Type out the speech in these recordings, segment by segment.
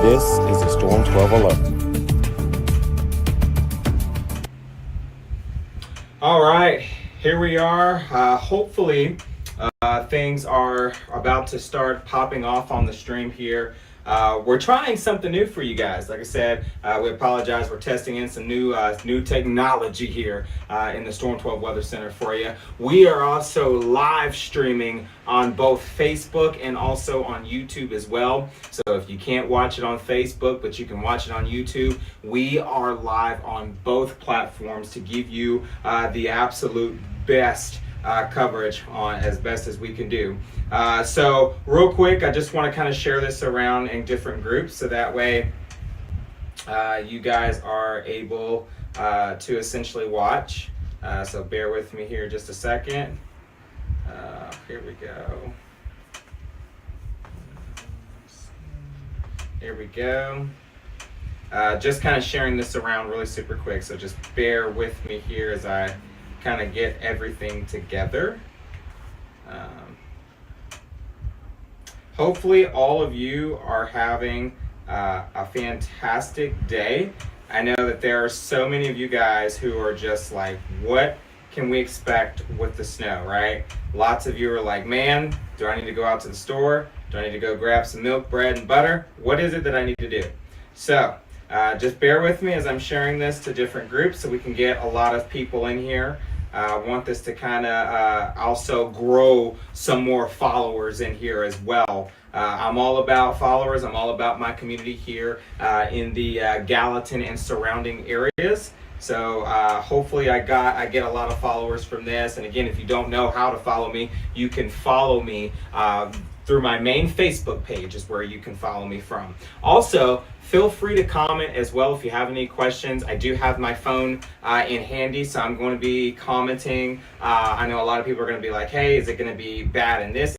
This is a Storm 12 alert. All right, here we are. Hopefully, things are about to start popping off on the stream here. We're trying something new for you guys. Like I said, we apologize. We're testing in some new technology here in the Storm 12 Weather Center for you. We are also live streaming on both Facebook and also on YouTube as well. So if you can't watch it on Facebook, but you can watch it on YouTube, we are live on both platforms to give you the absolute best coverage on as best as we can do. So real quick, I just want to kind of share this around in different groups so that way you guys are able to essentially watch. So bear with me here just a second. Here we go. Here we go. Just kind of sharing this around really super quick. So just bear with me here as I kind of get everything together. Hopefully all of you are having a fantastic day. I know that there are so many of you guys who are just like, what can we expect with the snow, right? Lots of you are like, man, do I need to go out to the store? Do I need to go grab some milk, bread, and butter? What is it that I need to do? So just bear with me as I'm sharing this to different groups so we can get a lot of people in here. I want this to kind of also grow some more followers in here as well. I'm all about followers. I'm all about my community here in the Gallatin and surrounding areas. So hopefully I get a lot of followers from this. And again, if you don't know how to follow me, you can follow me through my main Facebook page is where you can follow me from. Also, feel free to comment as well if you have any questions. I do have my phone in handy, so I'm going to be commenting. I know a lot of people are going to be like, hey, is it going to be bad in this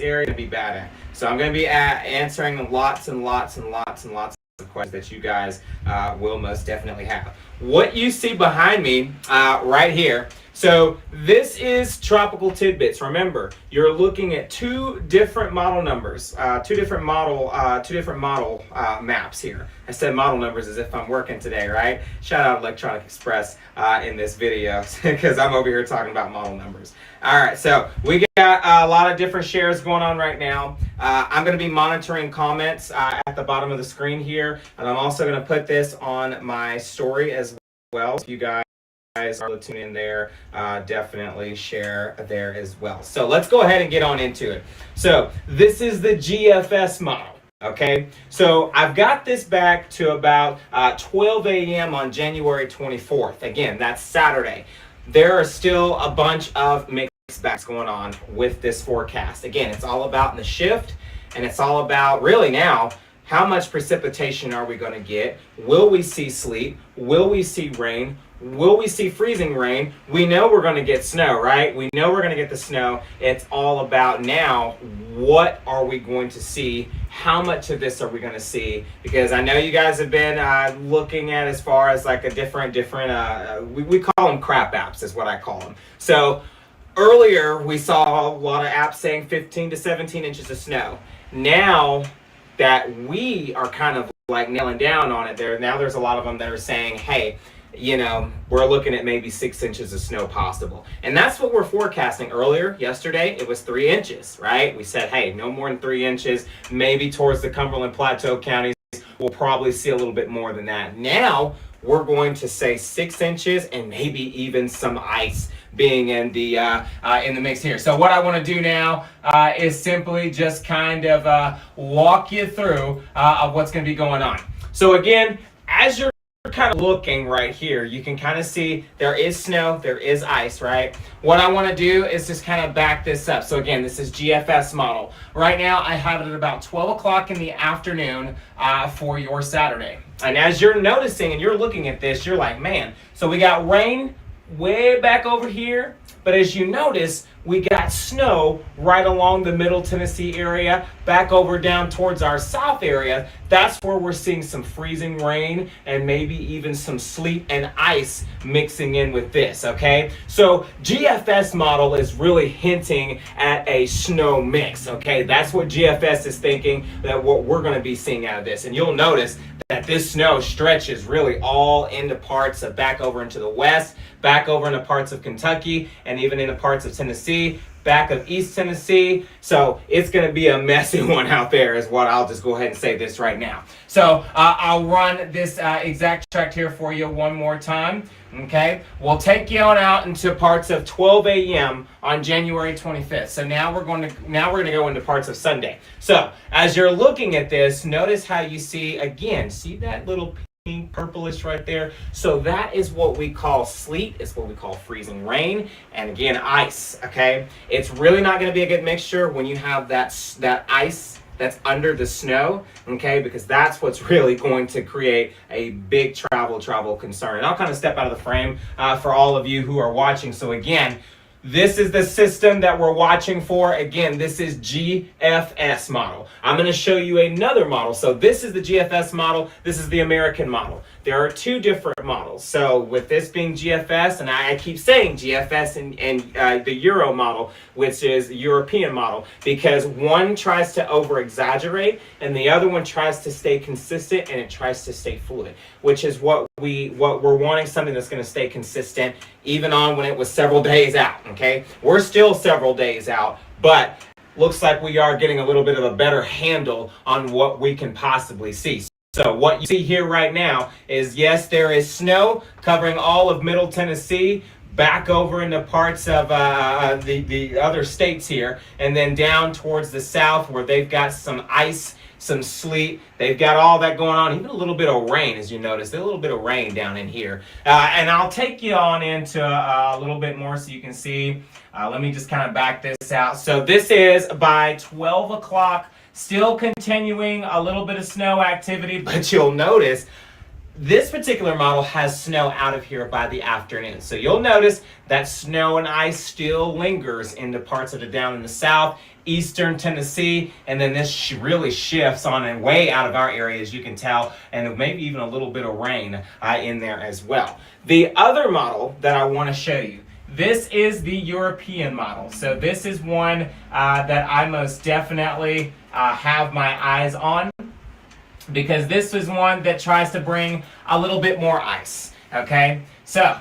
area? Going to be bad at? So I'm going to be answering lots and lots and lots and lots of questions that you guys will most definitely have. What you see behind me right here, so this is Tropical Tidbits. Remember, you're looking at two different model numbers, two different model maps here. I said model numbers as if I'm working today, right? Shout out Electronic Express in this video because I'm over here talking about model numbers. All right, so we got a lot of different shares going on right now. I'm going to be monitoring comments at the bottom of the screen here, and I'm also going to put this on my story as well. If you guys are tuning in there, definitely share there as well. So let's go ahead and get on into it. So this is the GFS model. Okay, so I've got this back to about 12 a.m. on January 24th. Again, that's Saturday. There are still a bunch of mixed bags going on with this forecast. Again, it's all about in the shift, and it's all about really now, how much precipitation are we going to get? Will we see sleet? Will we see rain? Will we see freezing rain? We know we're going to get snow, right? We know we're going to get the snow. It's all about now, what are we going to see? How much of this are we going to see? Because I know you guys have been looking at as far as like a different we call them crap apps is what I call them. So earlier we saw a lot of apps saying 15 to 17 inches of snow. Now that we are kind of like nailing down on it there's a lot of them that are saying, hey, you know, we're looking at maybe 6 inches of snow possible. And that's what we're forecasting earlier. Yesterday, it was 3 inches, right? We said, hey, no more than 3 inches. Maybe towards the Cumberland Plateau counties, we'll probably see a little bit more than that. Now, we're going to say 6 inches and maybe even some ice being in the mix here. So what I want to do now is simply just kind of walk you through what's going to be going on. So again, as you're kind of looking right here, you can kind of see there is snow, there is ice, right? What I want to do is just kind of back this up. So again, this is GFS model. Right now, I have it at about 12 o'clock in the afternoon for your Saturday. And as you're noticing and you're looking at this, you're like, man, so we got rain, way back over here. But as you notice, we got snow right along the Middle Tennessee area, back over down towards our south area. That's where we're seeing some freezing rain and maybe even some sleet and ice mixing in with this, okay? So GFS model is really hinting at a snow mix, okay? That's what GFS is thinking that what we're going to be seeing out of this. And you'll notice that this snow stretches really all into parts of back over into the west, back over into parts of Kentucky, and even into parts of Tennessee, back of East Tennessee. So it's going to be a messy one out there is what I'll just go ahead and say this right now. So I'll run this exact chart here for you one more time. Okay, we'll take you on out into parts of 12 a.m. on January 25th. So now we're going to go into parts of Sunday. So as you're looking at this, notice how you see that little pink purplish right there. So that is what we call sleet. It's what we call freezing rain, and again ice. Okay, it's really not going to be a good mixture when you have that ice that's under the snow, okay, because that's what's really going to create a big travel concern. And I'll kind of step out of the frame for all of you who are watching. So again, this is the system that we're watching for. Again, this is GFS model. I'm going to show you another model. So this is the GFS model. This is the American model. There are two different models. So with this being GFS, and I keep saying GFS and the Euro model, which is the European model, because one tries to over-exaggerate and the other one tries to stay consistent and it tries to stay fluid, which is what we're wanting, something that's going to stay consistent even on when it was several days out. Okay, we're still several days out, but looks like we are getting a little bit of a better handle on what we can possibly see. So what you see here right now is, yes, there is snow covering all of Middle Tennessee, back over into parts of the other states here, and then down towards the south where they've got some ice, some sleet. They've got all that going on, even a little bit of rain, as you notice. There's a little bit of rain down in here. And I'll take you on into a little bit more so you can see. Let me just kind of back this out. So this is by 12 o'clock, still continuing a little bit of snow activity, but you'll notice this particular model has snow out of here by the afternoon. So you'll notice that snow and ice still lingers into parts of it down in the south, eastern Tennessee, and then this really shifts on and way out of our area, as you can tell, and maybe even a little bit of rain in there as well. The other model that I want to show you, this is the European model. So this is one that I most definitely have my eyes on, because this is one that tries to bring a little bit more ice, okay? So,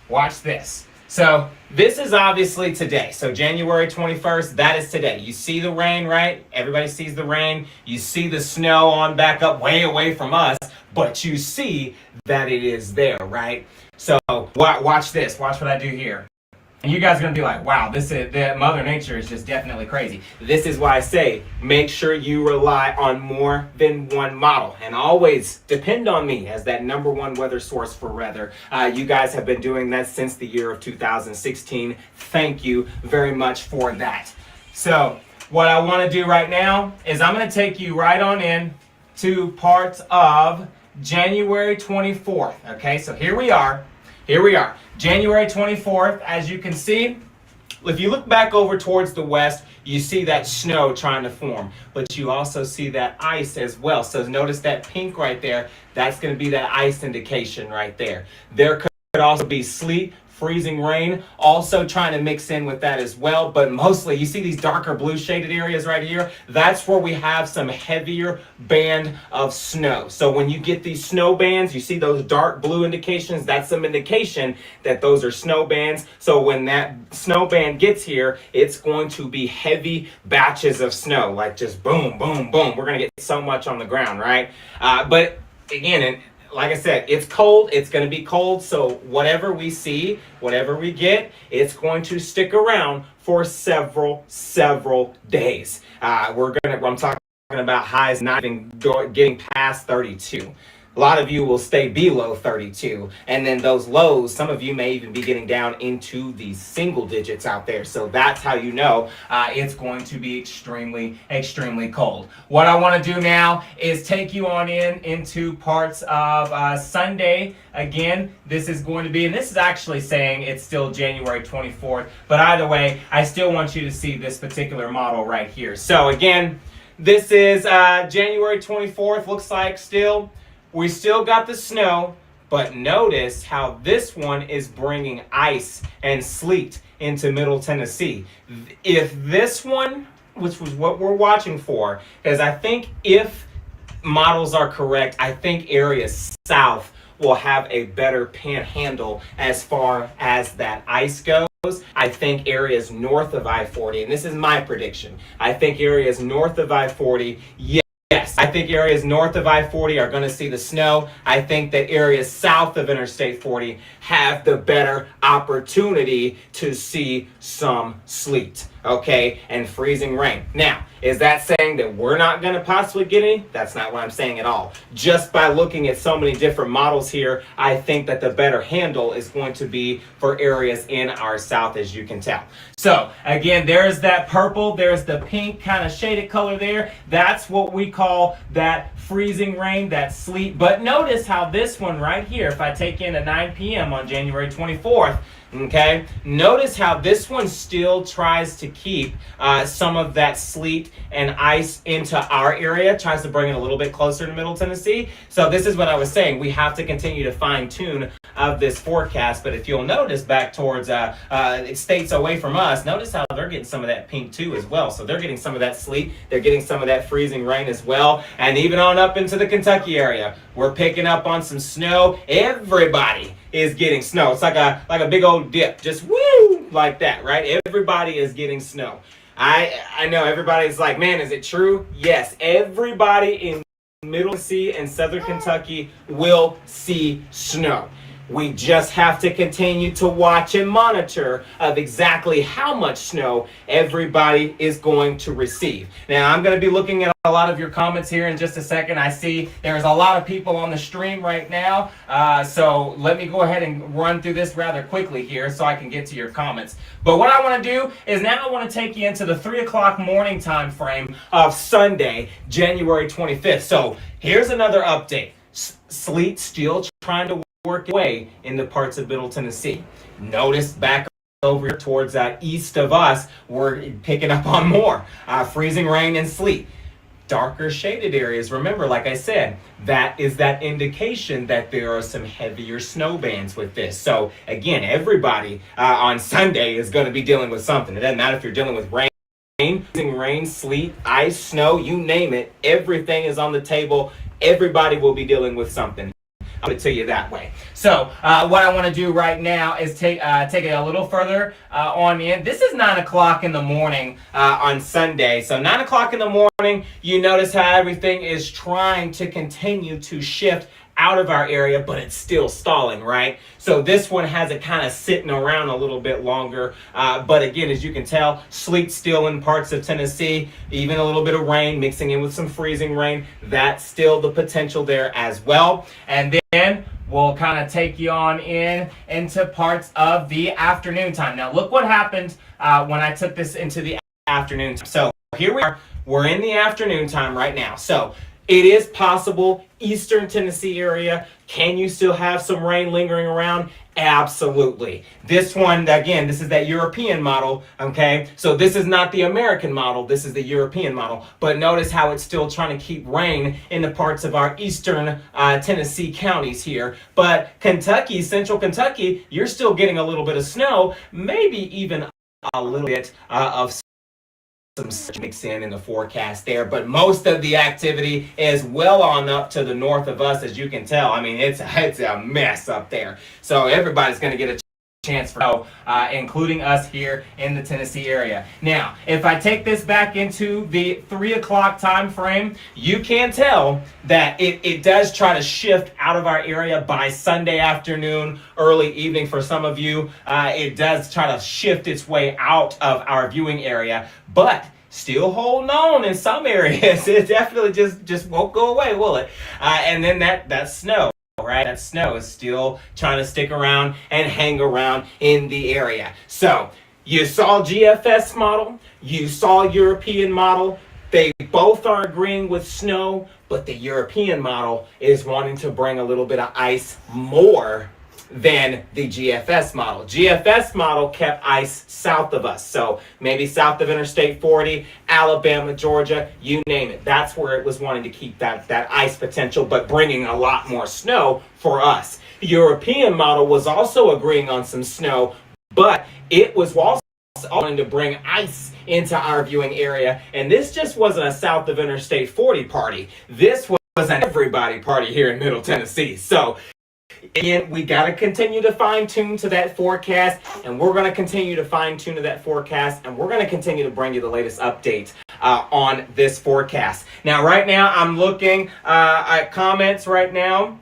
watch this. So, this is obviously today. So, January 21st, that is today. You see the rain, right? Everybody sees the rain. You see the snow on back up way away from us, but you see that it is there, right? So, watch this. Watch what I do here. And you guys are going to be like, wow, Mother Nature is just definitely crazy. This is why I say, make sure you rely on more than one model. And always depend on me as that number one weather source for weather. You guys have been doing that since the year of 2016. Thank you very much for that. So what I want to do right now is I'm going to take you right on in to parts of January 24th. Okay, so here we are. January 24th, as you can see, if you look back over towards the west, you see that snow trying to form, but you also see that ice as well. So notice that pink right there, that's going to be that ice indication right there. There could also be sleet, freezing rain, also trying to mix in with that as well. But mostly, you see these darker blue shaded areas right here? That's where we have some heavier band of snow. So when you get these snow bands, you see those dark blue indications, that's some indication that those are snow bands. So when that snow band gets here, it's going to be heavy batches of snow, like just boom, boom, boom. We're going to get so much on the ground, right? But again, like I said, it's cold. It's going to be cold. So whatever we see, whatever we get, it's going to stick around for several days. I'm talking about highs not even getting past 32. a lot of you will stay below 32. And then those lows, some of you may even be getting down into the single digits out there. So that's how you know it's going to be extremely, extremely cold. What I want to do now is take you on into parts of Sunday. Again, this is going to be, and this is actually saying it's still January 24th, but either way, I still want you to see this particular model right here. So again, this is January 24th, looks like still. We still got the snow, but notice how this one is bringing ice and sleet into Middle Tennessee. If this one, which was what we're watching for, because I think if models are correct, I think areas south will have a better panhandle as far as that ice goes. I think areas north of I-40, and this is my prediction, I think areas north of I-40, yes, I think areas north of I-40 are going to see the snow. I think that areas south of Interstate 40 have the better opportunity to see some sleet, okay, and freezing rain. Now, is that saying that we're not going to possibly get any? That's not what I'm saying at all. Just by looking at so many different models here, I think that the better handle is going to be for areas in our south, as you can tell. So, again, there's that purple, there's the pink kind of shaded color there. That's what we call that freezing rain, that sleet. But notice how this one right here, if I take in at 9 p.m. on January 24th, okay, notice how this one still tries to keep some of that sleet and ice into our area, tries to bring it a little bit closer to Middle Tennessee. So this is what I was saying. We have to continue to fine tune of this forecast. But if you'll notice back towards states away from us, notice how they're getting some of that pink too as well. So they're getting some of that sleet. They're getting some of that freezing rain as well. And even on up into the Kentucky area, we're picking up on some snow. Everybody is getting snow. It's like a big old dip, just woo, like that, right? Everybody is getting snow. I know everybody's like, man, is it true? Yes, everybody in Middle Tennessee and Southern Kentucky will see snow. We just have to continue to watch and monitor of exactly how much snow everybody is going to receive. Now, I'm going to be looking at a lot of your comments here in just a second. I see there's a lot of people on the stream right now. So let me go ahead and run through this rather quickly here so I can get to your comments. But what I want to do is now I want to take you into the 3 o'clock morning time frame of Sunday, January 25th. So here's another update. Sleet still trying to work way in the parts of Middle Tennessee. Notice back over towards east of us, we're picking up on more freezing rain and sleet. Darker shaded areas, remember, like I said, that is that indication that there are some heavier snow bands with this. So again, everybody on Sunday is going to be dealing with something. It doesn't matter if you're dealing with rain, sleet, ice, snow, you name it. Everything is on the table. Everybody will be dealing with something. I'll put it to you that way. So what I want to do right now is take it a little further on in. This is 9 o'clock in the morning on Sunday. So 9 o'clock in the morning, you notice how everything is trying to continue to shift out of our area, but it's still stalling, right? So this one has it kind of sitting around a little bit longer. But again, as you can tell, sleet still in parts of Tennessee, even a little bit of rain mixing in with some freezing rain. That's still the potential there as well. And then we'll kind of take you on into parts of the afternoon time. Now look what happened when I took this into the afternoon time. So here we are. We're in the afternoon time right now. So it is possible, Eastern Tennessee area, can you still have some rain lingering around? Absolutely. This one, again, this is that European model, okay? So this is not the American model, this is the European model. But notice how it's still trying to keep rain in the parts of our Eastern Tennessee counties here. But Kentucky, Central Kentucky, you're still getting a little bit of snow, maybe even a little bit of some mix in the forecast there, but most of the activity is well on up to the north of us, as you can tell. I mean, it's a mess up there. So everybody's going to get a chance for snow, including us here in the Tennessee area. Now, if I take this back into the 3 o'clock time frame, you can tell that it does try to shift out of our area by Sunday afternoon, early evening for some of you. It does try to shift its way out of our viewing area, but still holding on in some areas. It definitely just won't go away, will it? And then that snow. Right, that snow is still trying to stick around and hang around in the area. So you saw GFS model, you saw European model. They both are agreeing with snow, but the European model is wanting to bring a little bit of ice more than the GFS model. GFS model kept ice south of us. So maybe south of Interstate 40, Alabama, Georgia, you name it. That's where it was wanting to keep that ice potential, but bringing a lot more snow for us. The European model was also agreeing on some snow, but it was also wanting to bring ice into our viewing area. And this just wasn't a south of Interstate 40 party. This was an everybody party here in Middle Tennessee. So again, we got to continue to fine-tune to that forecast, and we're going to continue to fine-tune to that forecast, and we're going to continue to bring you the latest updates on this forecast. Now, right now, I'm looking at comments right now.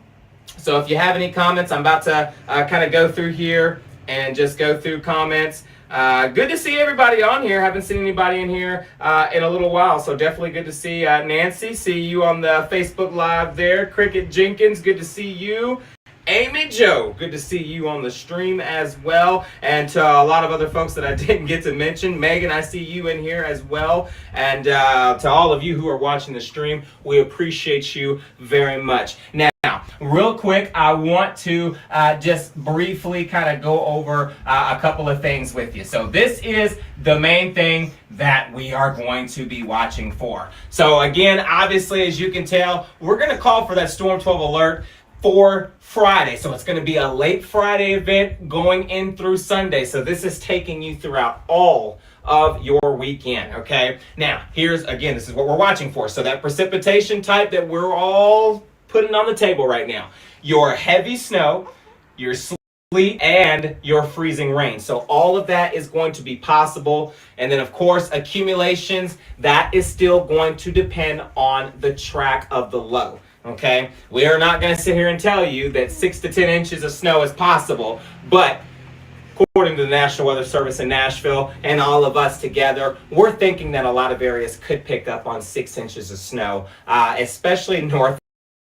So if you have any comments, I'm about to kind of go through here and just go through comments. Good to see everybody on here. Haven't seen anybody in here in a little while, so definitely good to see Nancy. See you on the Facebook Live there. Cricket Jenkins, good to see you. Amy Joe, good to see you on the stream as well. And to a lot of other folks that I didn't get to mention, Megan, I see you in here as well. And to all of you who are watching the stream, we appreciate you very much. Now, real quick, I want to just briefly kind of go over a couple of things with you. So this is the main thing that we are going to be watching for. So again, obviously, as you can tell, we're going to call for that Storm 12 alert for Friday. So it's going to be a late Friday event going in through Sunday. So this is taking you throughout all of your weekend, okay? Now, here's, again, this is what we're watching for. So that precipitation type that we're all putting on the table right now. Your heavy snow, your sleet, and your freezing rain. So all of that is going to be possible. And then, of course, accumulations, that is still going to depend on the track of the low. Okay, we are not going to sit here and tell you that 6 to 10 inches of snow is possible, but according to the National Weather Service in Nashville and all of us together, we're thinking that a lot of areas could pick up on 6 inches of snow, especially north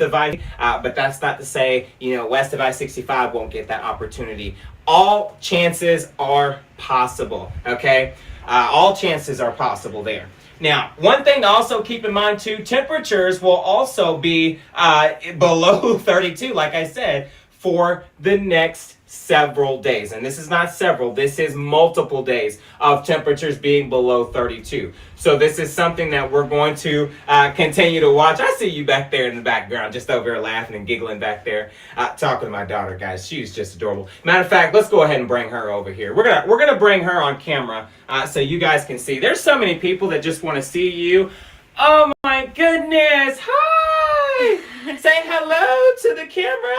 of I, but that's not to say, west of I-65 won't get that opportunity. All chances are possible, okay? All chances are possible there. Now, one thing to also keep in mind too, temperatures will also be below 32, like I said, for the next several days. And this is not several, this is multiple days of temperatures being below 32. So this is something that we're going to continue to watch. I see you back there in the background, just over there laughing and giggling back there, talking to my daughter, guys. She's just adorable. Matter of fact, let's go ahead and bring her over here. We're gonna bring her on camera so you guys can see. There's so many people that just want to see you. Oh my goodness! Hi! Say hello to the camera.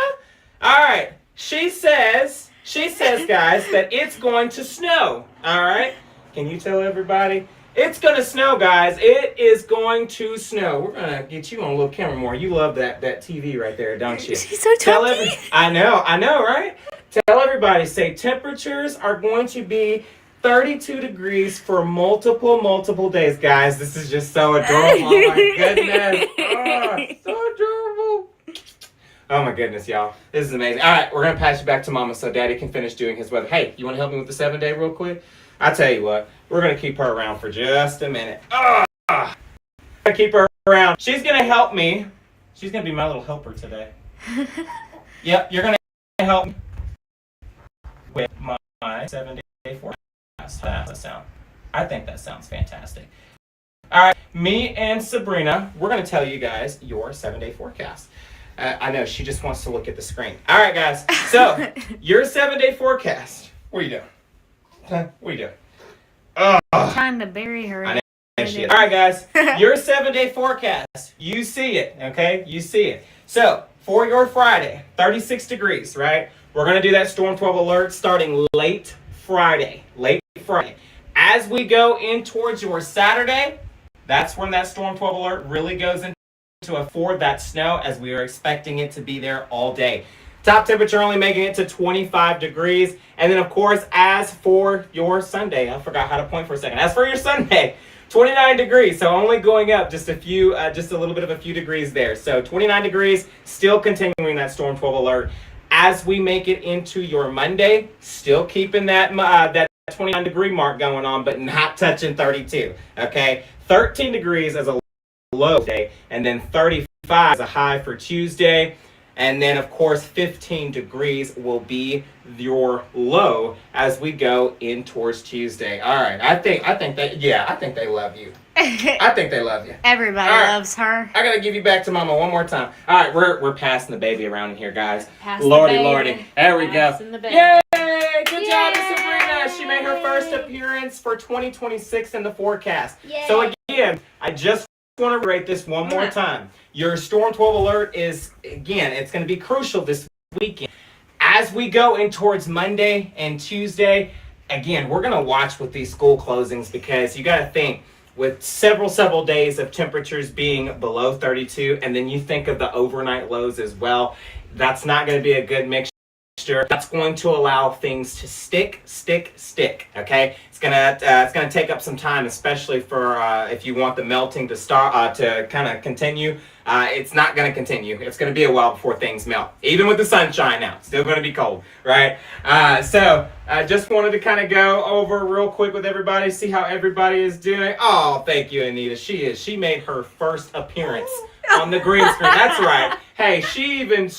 All right. She says, guys, that it's going to snow. All right? Can you tell everybody? It's going to snow, guys. It is going to snow. We're going to get you on a little camera more. You love that TV right there, don't you? She's so chunky. I know, right? Tell everybody, say temperatures are going to be 32 degrees for multiple days. Guys, this is just so adorable. Oh, my goodness. Oh, so adorable. Oh my goodness, y'all. This is amazing. All right, we're going to pass you back to Mama so Daddy can finish doing his weather. Hey, you want to help me with the 7-day real quick? I tell you what, we're going to keep her around for just a minute. We're going to keep her around. She's going to help me. She's going to be my little helper today. Yep, you're going to help me with my 7-day forecast. How does that sound? I think that sounds fantastic. All right, me and Sabrina, we're going to tell you guys your 7-day forecast. I know, she just wants to look at the screen. All right, guys. So, your 7-day forecast. What are you doing? What are you doing? I'm trying to bury her. I know. All right, guys. Your 7-day forecast. You see it, okay? You see it. So, for your Friday, 36 degrees, right? We're going to do that Storm 12 alert starting late Friday. As we go in towards your Saturday, that's when that Storm 12 alert really goes into to afford that snow, as we are expecting it to be there all day. Top temperature only making it to 25 degrees. And then, of course, as for your Sunday, I forgot how to point for a second. As for your Sunday, 29 degrees, so only going up just a little bit of a few degrees there. So 29 degrees, still continuing that Storm 12 alert. As we make it into your Monday, still keeping that 29 degree mark going on, but not touching 32. Okay, 13 degrees as a low day, and then 35 as a high for Tuesday. And then, of course, 15 degrees will be your low as we go in towards Tuesday. All right. I think they love you. I think they love you. Everybody All right. loves her. I gotta give you back to Mama one more time. All right, we're passing the baby around in here, guys. Pass the Lordy, baby. Lordy. There we go. Passing the baby. Yay! Good job, Yay! Sabrina. She made her first appearance for 2026 in the forecast. Yay. So again, I just want to rate this one more time. Your Storm 12 alert is, again, it's going to be crucial this weekend. As we go in towards Monday and Tuesday, again, we're going to watch with these school closings because you got to think, with several days of temperatures being below 32, and then you think of the overnight lows as well, that's not going to be a good mixture. That's going to allow things to stick. Okay, it's gonna take up some time, especially for if you want the melting to start to kind of continue. It's not going to continue. It's going to be a while before things melt. Even with the sunshine out, it's still going to be cold, right? So I just wanted to kind of go over real quick with everybody, see how everybody is doing. Oh, thank you, Anita. She made her first appearance on the green screen. That's right. Hey, she even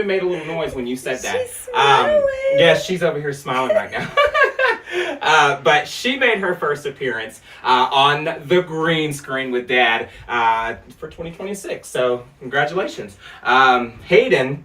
made a little noise when you said that. She's smiling. Yes, she's over here smiling right now. But she made her first appearance on the green screen with Dad for 2026. So congratulations. Hayden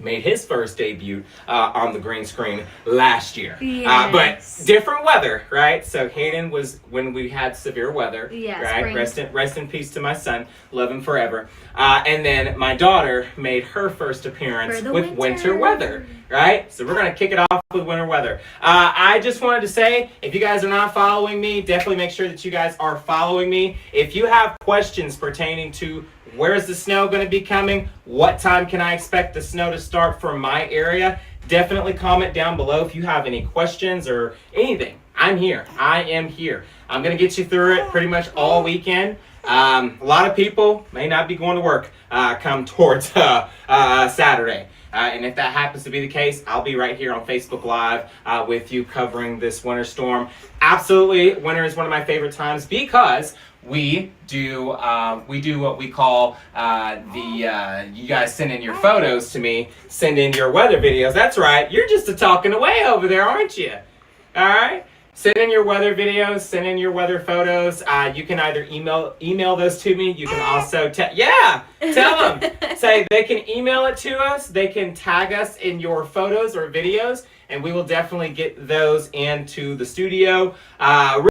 made his first debut on the green screen last year. Yes. But different weather, right? So Hayden was when we had severe weather, Yes, right? spring. Rest in peace to my son. Love him forever. And then my daughter made her first appearance For the with winter winter. weather, right? So we're going to kick it off with winter weather. I just wanted to say, if you guys are not following me, definitely make sure that you guys are following me. If you have questions pertaining to where's the snow going to be coming, what time can I expect the snow to start for my area, definitely comment down below if you have any questions or anything. I'm here. I am here. I'm going to get you through it pretty much all weekend. A lot of people may not be going to work come towards Saturday. And if that happens to be the case, I'll be right here on Facebook Live with you covering this winter storm. Absolutely, winter is one of my favorite times because we do what we call you guys send in your photos to me, send in your weather videos. That's right, you're just a talking away over there, aren't you? All right. Send in your weather videos, send in your weather photos. You can either email those to me. You can also tell them. Say they can email it to us. They can tag us in your photos or videos, and we will definitely get those into the studio.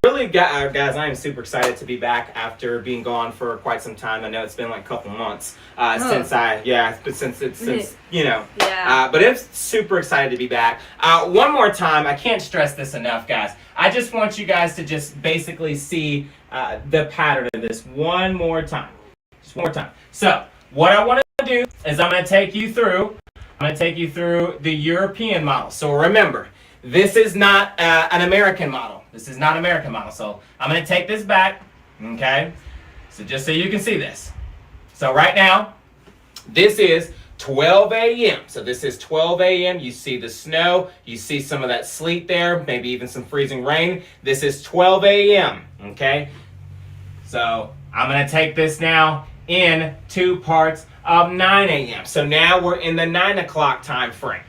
Really, guys, I am super excited to be back after being gone for quite some time. I know it's been like a couple months since you know. Yeah. But it's super excited to be back. One more time, I can't stress this enough, guys. I just want you guys to just basically see the pattern of this one more time. Just one more time. So, what I want to do is I'm going to take you through the European model. So remember, this is not an American model. This is not an American model. So I'm going to take this back, okay? So just so you can see this. So right now, this is 12 a.m. So this is 12 a.m. You see the snow. You see some of that sleet there, maybe even some freezing rain. This is 12 a.m., okay? So I'm going to take this now in two parts of 9 a.m. So now we're in the 9 o'clock time frame.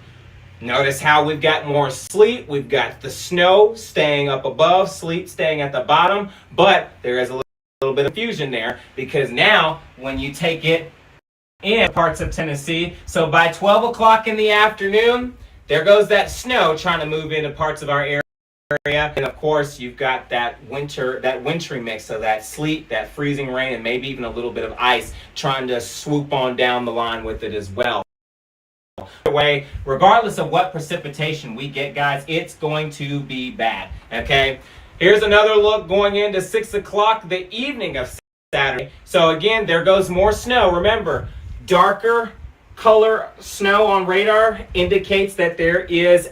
Notice how we've got more sleet. We've got the snow staying up above, sleet staying at the bottom, but there is a little bit of fusion there because now when you take it in parts of Tennessee, so by 12 o'clock in the afternoon, there goes that snow trying to move into parts of our area. And of course, you've got that wintry mix, so that sleet, that freezing rain, and maybe even a little bit of ice trying to swoop on down the line with it as well. Way, regardless of what precipitation we get, guys, it's going to be bad. Okay, here's another look going into 6 o'clock the evening of Saturday. So again, there goes more snow. Remember, darker color snow on radar indicates that there is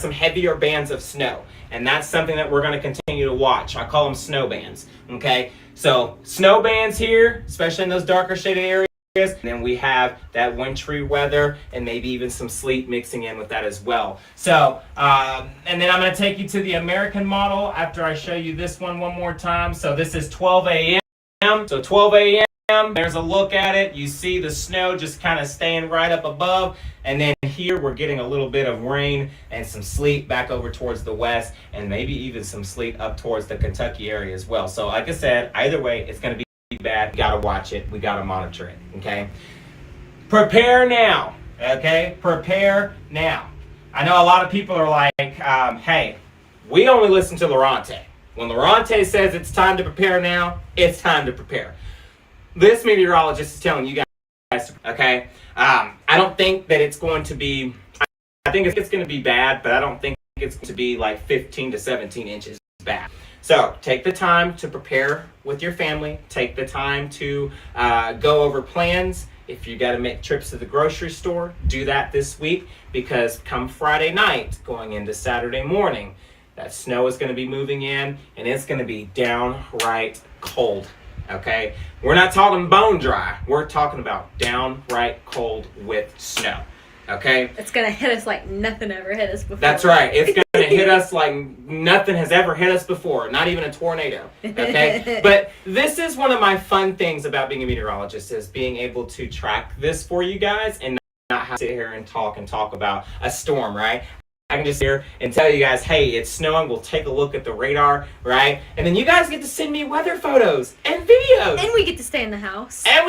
some heavier bands of snow. And that's something that we're going to continue to watch. I call them snow bands. Okay, so snow bands here, especially in those darker shaded areas. And then we have that wintry weather and maybe even some sleet mixing in with that as well. So, and then I'm going to take you to the American model after I show you this one more time. So this is 12 a.m. So 12 a.m. There's a look at it. You see the snow just kind of staying right up above. And then here we're getting a little bit of rain and some sleet back over towards the west and maybe even some sleet up towards the Kentucky area as well. So like I said, either way, it's going to be bad. We gotta watch it. We gotta monitor it. Okay. Prepare now. Okay. Prepare now. I know a lot of people are like, "Hey, we only listen to Lorante. When Lorante says it's time to prepare now, it's time to prepare." This meteorologist is telling you guys. Okay. I don't think that it's going to be. I think it's going to be bad, but I don't think it's going to be like 15 to 17 inches bad. So take the time to prepare with your family. Take the time to go over plans. If you got to make trips to the grocery store, do that this week, because come Friday night, going into Saturday morning, that snow is going to be moving in and it's going to be downright cold. Okay? We're not talking bone dry. We're talking about downright cold with snow. Okay? It's going to hit us like nothing ever hit us before. That's right. It's going to hit us like nothing has ever hit us before. Not even a tornado. Okay? But this is one of my fun things about being a meteorologist, is being able to track this for you guys and not have to sit here and talk about a storm, right? I can just sit here and tell you guys, hey, it's snowing. We'll take a look at the radar, right? And then you guys get to send me weather photos and videos. And we get to stay in the house. And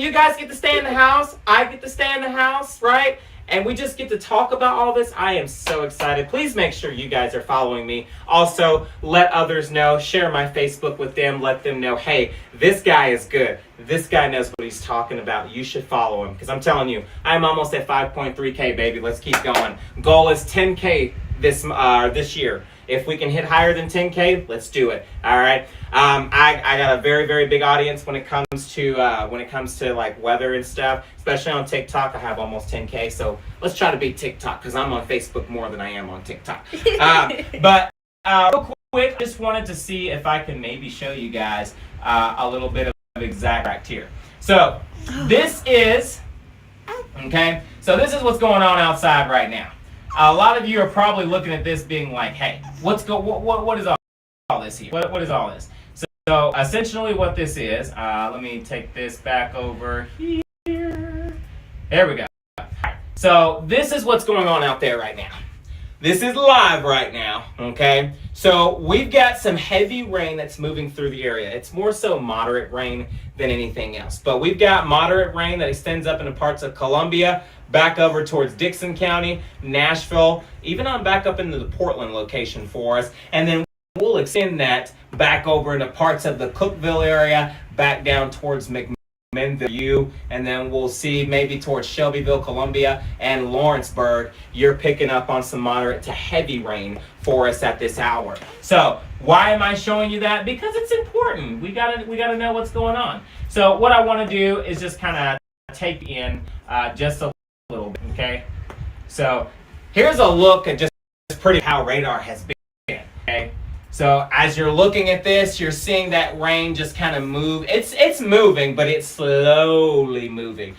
you guys get to stay in the house. I get to stay in the house, right? And we just get to talk about all this. I am so excited. Please make sure you guys are following me. Also, let others know. Share my Facebook with them. Let them know, hey, this guy is good. This guy knows what he's talking about. You should follow him. Because I'm telling you, I'm almost at 5.3K, baby. Let's keep going. Goal is 10K this year. If we can hit higher than 10K, let's do it. All right. I got a very, very big audience when it comes to like weather and stuff, especially on TikTok. I have almost 10K. So let's try to beat TikTok, because I'm on Facebook more than I am on TikTok. But real quick, just wanted to see if I can maybe show you guys a little bit of exact here. So this is what's going on outside right now. A lot of you are probably looking at this being like, hey, what is all this here? What is all this? So essentially what this is, let me take this back over here. There we go. So this is what's going on out there right now. This is live right now, okay? So we've got some heavy rain that's moving through the area. It's more so moderate rain than anything else. But we've got moderate rain that extends up into parts of Columbia, back over towards Dixon County, Nashville, even on back up into the Portland location for us. And then we'll extend that back over into parts of the Cookeville area, back down towards McMinnville, and then we'll see maybe towards Shelbyville, Columbia, and Lawrenceburg. You're picking up on some moderate to heavy rain for us at this hour. So why am I showing you that? Because it's important. We gotta know what's going on. So what I want to do is just kind of take in just a little bit. Okay. So here's a look at just pretty how radar has been. Okay. So as you're looking at this, you're seeing that rain just kind of move. It's moving, but it's slowly moving.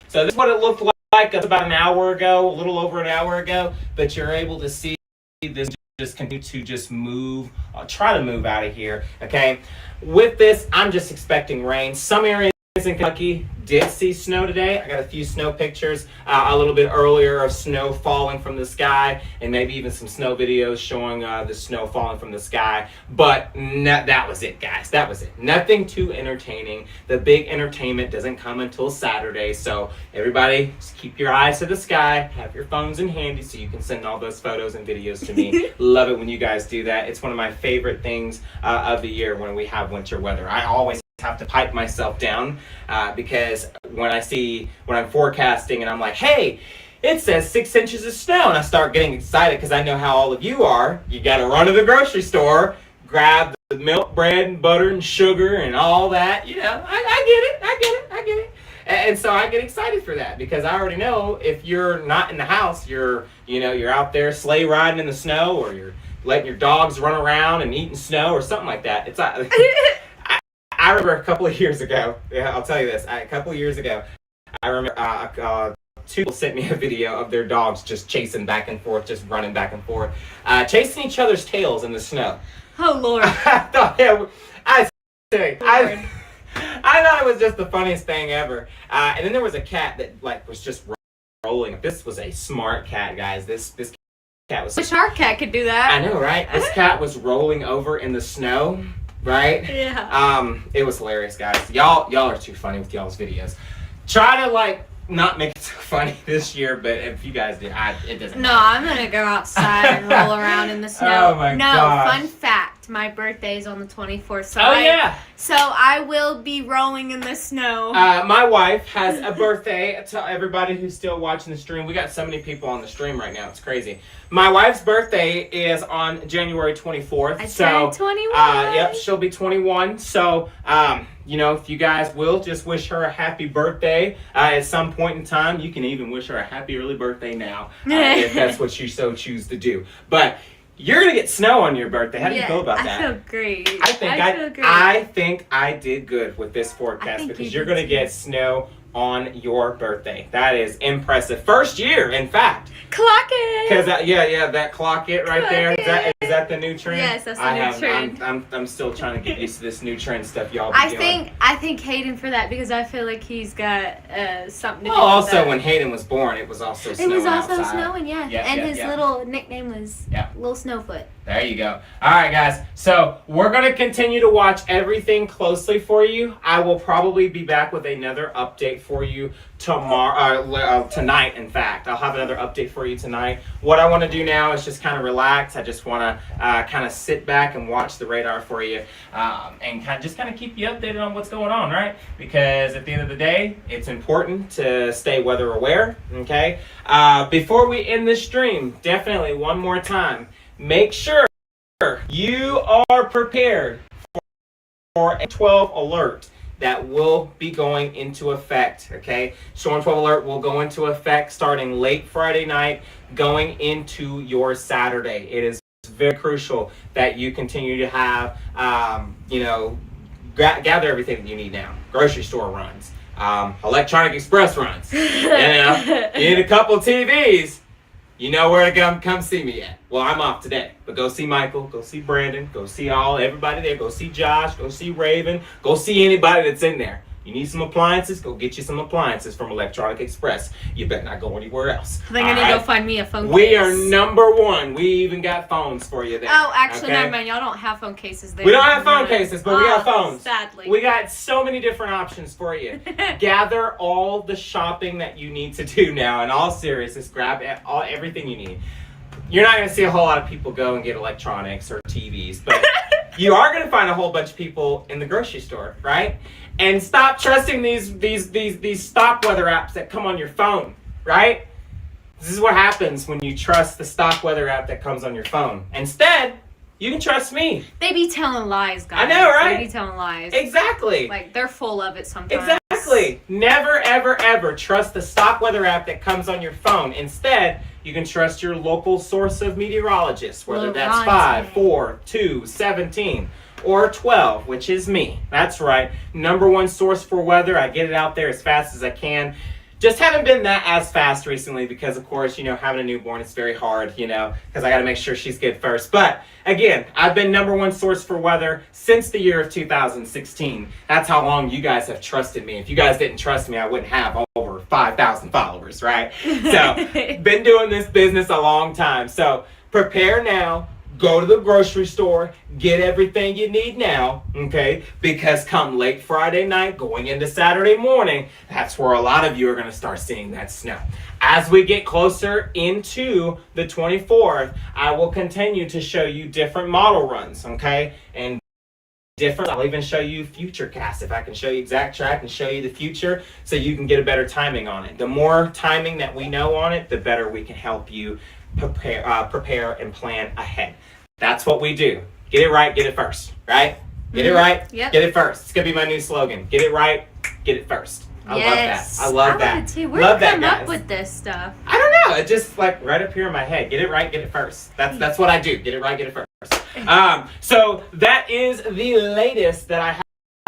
So this is what it looked like about an hour ago, a little over an hour ago. But you're able to see this just continue to just move. I'll try to move out of here. Okay. With this, I'm just expecting rain. Some areas in Kentucky did see snow today. I got a few snow pictures a little bit earlier of snow falling from the sky, and maybe even some snow videos showing the snow falling from the sky. But that was it, guys. That was it. Nothing too entertaining. The big entertainment doesn't come until Saturday. So everybody, just keep your eyes to the sky. Have your phones in handy so you can send all those photos and videos to me. Love it when you guys do that. It's one of my favorite things of the year when we have winter weather. I always have to pipe myself down because when I'm forecasting and I'm like, hey, it says 6 inches of snow, and I start getting excited because I know how all of you are. You got to run to the grocery store, grab the milk, bread, and butter, and sugar, and all that. You know, I get it. And so I get excited for that because I already know if you're not in the house, you're out there sleigh riding in the snow, or you're letting your dogs run around and eating snow or something like that. It's I remember a couple of years ago. Yeah, I'll tell you this. A couple of years ago, I remember two people sent me a video of their dogs just chasing back and forth, just running back and forth, chasing each other's tails in the snow. Oh Lord. I thought it was just the funniest thing ever. And then there was a cat that was just rolling. This was a smart cat, guys. This cat was. Wish our cat could do that. I know, right? This cat was rolling over in the snow, right? Yeah. It was hilarious, guys. Y'all are too funny with y'all's videos. Try to not make it so funny this year, but if you guys did, it doesn't No, matter. I'm gonna go outside and roll around in the snow. Oh my no, gosh. fun fact: my birthday is on the 24th. So Oh I will be rolling in the snow. my wife has a birthday. To everybody who's still watching the stream, we got so many people on the stream right now. It's crazy. My wife's birthday is on January 24th. I so, turned 21. Yep, she'll be 21. So, if you guys will just wish her a happy birthday at some point in time, you can even wish her a happy early birthday now, if that's what you so choose to do. But you're gonna get snow on your birthday. How do you feel about that? I feel great. I think I did good with this forecast think because you you're did gonna get snow on your birthday. That is impressive. First year, in fact. Clock it. Because that clock it right there. Is that the new trend? Yes, that's the new trend. I'm still trying to get used to this new trend stuff y'all be doing. I think Hayden for that because I feel like he's got something to do Oh, with also that. when Hayden was born, it was also snowing It was also outside. snowing, yeah. Yeah, and yeah, his yeah. little nickname was Yeah. Little Snowfoot. There you go. All right, guys. So we're going to continue to watch everything closely for you. I will probably be back with another update for you tonight, in fact. I'll have another update for you tonight. What I want to do now is just kind of relax. I just want to kind of sit back and watch the radar for you and kind of keep you updated on what's going on, right? Because at the end of the day, it's important to stay weather aware, okay? Before we end this stream, definitely one more time, make sure you are prepared for a 12 alert that will be going into effect, okay? Storm 12 alert will go into effect starting late Friday night, going into your Saturday. It is very crucial that you continue to have, gather everything that you need now. Grocery store runs, electronic express runs, you need a couple TVs. You know where to come see me at. Well, I'm off today, but go see Michael, go see Brandon, go see everybody there, go see Josh, go see Raven, go see anybody that's in there. You need some appliances, go get you some appliances from Electronic Express. You better not go anywhere else. I think I need to go find me a phone case. We are number one. We even got phones for you there. Oh, actually, okay? never mind. Y'all don't have phone cases there. We don't have phone cases, but we got phones. Sadly. We got so many different options for you. Gather all the shopping that you need to do now. In all seriousness, grab everything you need. You're not going to see a whole lot of people go and get electronics or TVs, but you are going to find a whole bunch of people in the grocery store, right? And stop trusting these stock weather apps that come on your phone, right? This is what happens when you trust the stock weather app that comes on your phone. Instead, you can trust me. They be telling lies, guys. I know, right? They be telling lies. Exactly. Like, they're full of it sometimes. Exactly. Never, ever, ever trust the stock weather app that comes on your phone. Instead, you can trust your local source of meteorologists, whether that's 5, 4, 2, 17, or 12, which is me. That's right. Number one source for weather. I get it out there as fast as I can. Just haven't been that as fast recently because, of course, having a newborn is very hard, because I got to make sure she's good first. But, again, I've been number one source for weather since the year of 2016. That's how long you guys have trusted me. If you guys didn't trust me, I wouldn't have over 5,000 followers, right? So, been doing this business a long time. So, prepare now. Go to the grocery store, get everything you need now, okay? Because come late Friday night, going into Saturday morning, that's where a lot of you are going to start seeing that snow. As we get closer into the 24th, I will continue to show you different model runs, okay? And I'll even show you future casts. If I can show you exact track and show you the future so you can get a better timing on it. The more timing that we know on it, the better we can help you prepare and plan ahead. That's what we do. Get it right, get it first, right? Get it right, Yep. get it first. It's going to be my new slogan. Get it right, get it first. I love that. I love that. Too. Where Love do you that, come up guys. with this stuff? I don't know. It just like right up here in my head. Get it right, get it first. That's what I do. Get it right, get it first. So that is the latest that I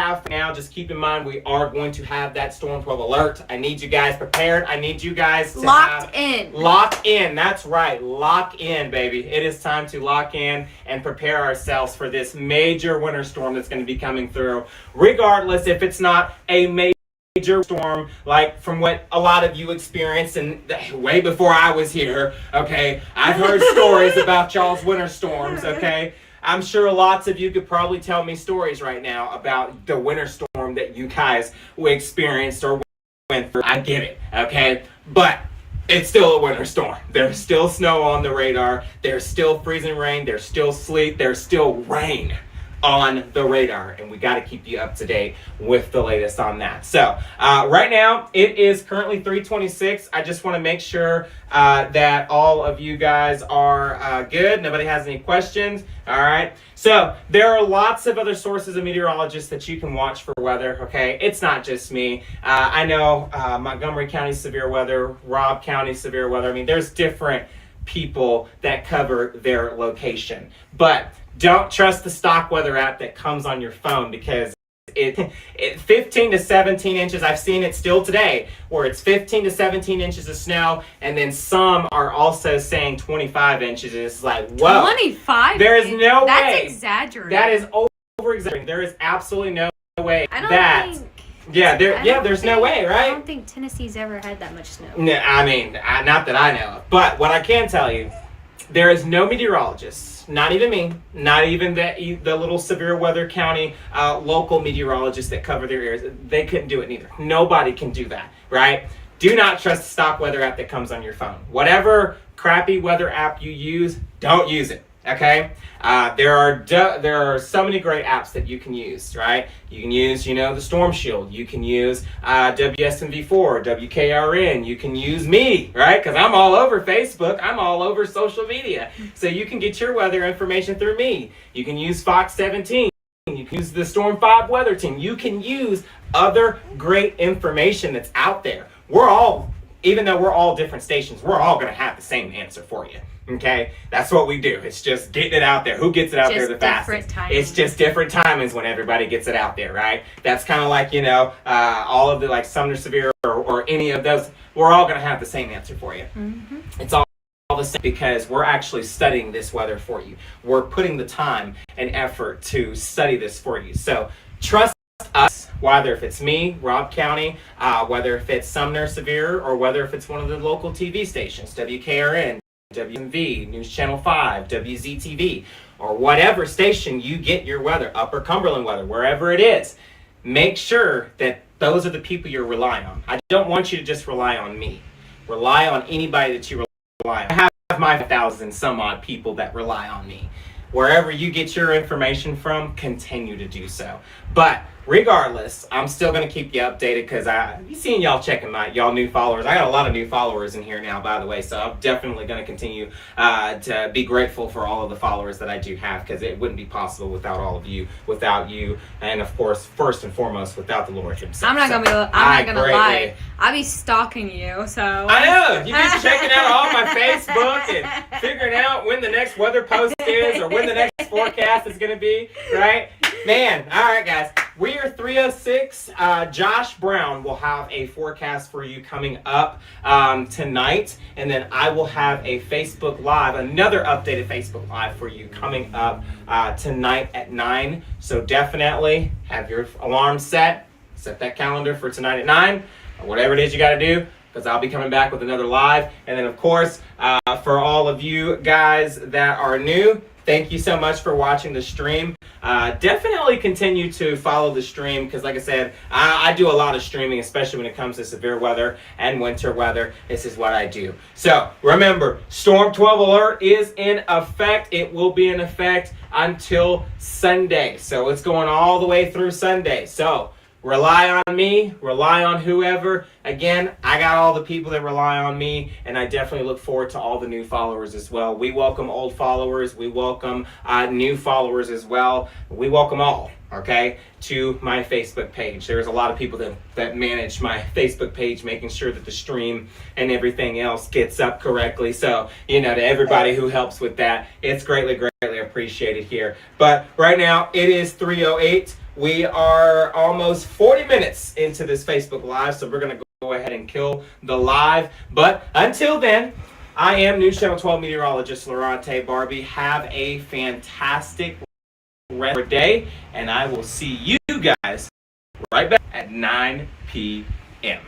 have for now. Just keep in mind we are going to have that Storm 12 alert. I need you guys prepared. I need you guys to Locked in. Lock in. That's right. Lock in, baby. It is time to lock in and prepare ourselves for this major winter storm that's going to be coming through. Regardless if it's not a major storm like from what a lot of you experienced and way before I was here, okay? I've heard stories about y'all's winter storms, okay? I'm sure lots of you could probably tell me stories right now about the winter storm that you guys experienced or went through. I get it, okay? But it's still a winter storm. There's still snow on the radar. There's still freezing rain. There's still sleet. There's still rain on the radar, and we got to keep you up to date with the latest on that. So right now it is currently 3:26. I just want to make sure that all of you guys are good. Nobody has any questions. All right. So there are lots of other sources of meteorologists that you can watch for weather. Okay, it's not just me. I know Montgomery County severe weather, Robb County severe weather. I mean, there's different people that cover their location, but don't trust the stock weather app that comes on your phone because it 15 to 17 inches. I've seen it still today where it's 15 to 17 inches of snow, and then some are also saying 25 inches. And it's like, whoa. 25? There is no way. That's exaggerating. That is over-exaggerating. There is absolutely no way I don't that... think... There's no way, right? I don't think Tennessee's ever had that much snow. No, I mean, not that I know of. But what I can tell you, there is no meteorologist, not even me, not even the little severe weather county local meteorologists that cover their ears. They couldn't do it neither. Nobody can do that, right? Do not trust the stock weather app that comes on your phone. Whatever crappy weather app you use, don't use it. Okay, there are so many great apps that you can use, right? You can use, the Storm Shield. You can use WSMV4, WKRN. You can use me, right? Because I'm all over Facebook. I'm all over social media. So you can get your weather information through me. You can use Fox 17. You can use the Storm 5 weather team. You can use other great information that's out there. Even though we're all different stations, we're all going to have the same answer for you. Okay, that's what we do. It's just getting it out there. Who gets it out there the fastest? It's just different timings when everybody gets it out there, right? That's kind of like, all of the like Sumner Severe or any of those. We're all going to have the same answer for you. Mm-hmm. It's all the same because we're actually studying this weather for you. We're putting the time and effort to study this for you. So trust us, whether if it's me, Robb County, whether if it's Sumner Severe, or whether if it's one of the local TV stations, WKRN, WMV, News Channel 5, WZTV, or whatever station you get your weather, Upper Cumberland weather, wherever it is. Make sure that those are the people you're relying on. I don't want you to just rely on me. Rely on anybody that you rely on. I have my 1,000 some odd people that rely on me. Wherever you get your information from, continue to do so. But regardless, I'm still going to keep you updated because you seen y'all checking y'all new followers. I got a lot of new followers in here now, by the way, so I'm definitely going to continue to be grateful for all of the followers that I do have because it wouldn't be possible without all of you, and of course, first and foremost, without the Lord himself. I'm not gonna lie. I be stalking you, so I know you be checking out all my Facebook and figuring out when the next weather post is or when the next forecast is going to be, right? Man, all right, guys. We are 3:06. Josh Brown will have a forecast for you coming up tonight, and then I will have a Facebook Live, another updated Facebook Live for you coming up tonight at 9. So definitely have your alarm set that calendar for tonight at 9, or whatever it is you got to do, because I'll be coming back with another live. And then, of course, for all of you guys that are new, thank you so much for watching the stream. Definitely continue to follow the stream because, like I said, I do a lot of streaming, especially when it comes to severe weather and winter weather. This is what I do. So remember, Storm 12 alert is in effect. It will be in effect until Sunday. So it's going all the way through Sunday. So rely on me, rely on whoever. Again, I got all the people that rely on me, and I definitely look forward to all the new followers as well. We welcome old followers. We welcome new followers as well. We welcome all, okay, to my Facebook page. There's a lot of people that manage my Facebook page, making sure that the stream and everything else gets up correctly. So, to everybody who helps with that, it's greatly appreciated here. But right now, it is 3:08. We are almost 40 minutes into this Facebook Live, so we're going to go ahead and kill the live. But until then, I am News Channel 12 meteorologist Lorante Barbie. Have a fantastic rest of your day, and I will see you guys right back at 9 p.m.